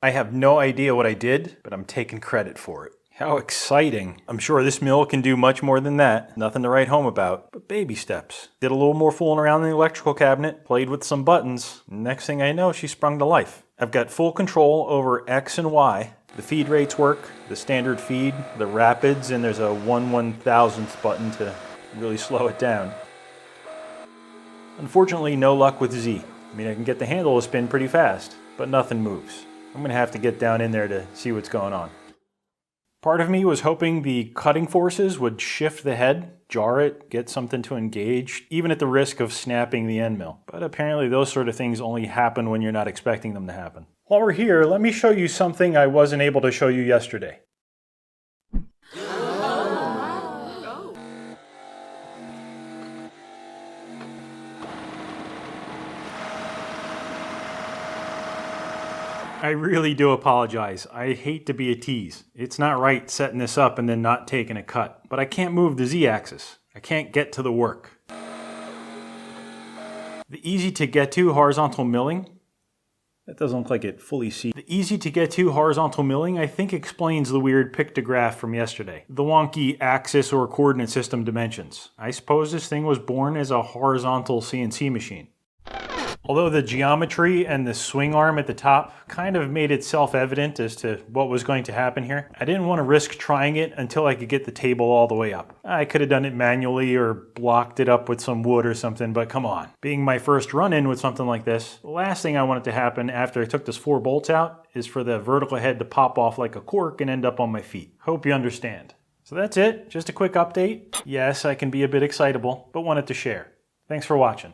I have no idea what I did, but I'm taking credit for it. How exciting. I'm sure this mill can do much more than that. Nothing to write home about, but baby steps. Did a little more fooling around in the electrical cabinet, played with some buttons. Next thing I know, she sprung to life. I've got full control over X and Y. The feed rates work, the standard feed, the rapids, and there's a 1/1000th button to really slow it down. Unfortunately, no luck with Z. I mean, I can get the handle to spin pretty fast, but nothing moves. I'm gonna have to get down in there to see what's going on. Part of me was hoping the cutting forces would shift the head, jar it, get something to engage, even at the risk of snapping the end mill. But apparently those sort of things only happen when you're not expecting them to happen. While we're here, let me show you something I wasn't able to show you yesterday. I really do apologize. I hate to be a tease. It's not right setting this up and then not taking a cut. But I can't move the Z-axis. I can't get to the work. The easy to get to horizontal milling, that doesn't look like it fully sees. The easy to get to horizontal milling I think explains the weird pictograph from yesterday. The wonky axis or coordinate system dimensions. I suppose this thing was born as a horizontal CNC machine. Although the geometry and the swing arm at the top kind of made it self-evident as to what was going to happen here, I didn't want to risk trying it until I could get the table all the way up. I could have done it manually or blocked it up with some wood or something, but come on. Being my first run-in with something like this, the last thing I wanted to happen after I took those 4 bolts out is for the vertical head to pop off like a cork and end up on my feet. Hope you understand. So that's it, just a quick update. Yes, I can be a bit excitable, but wanted to share. Thanks for watching.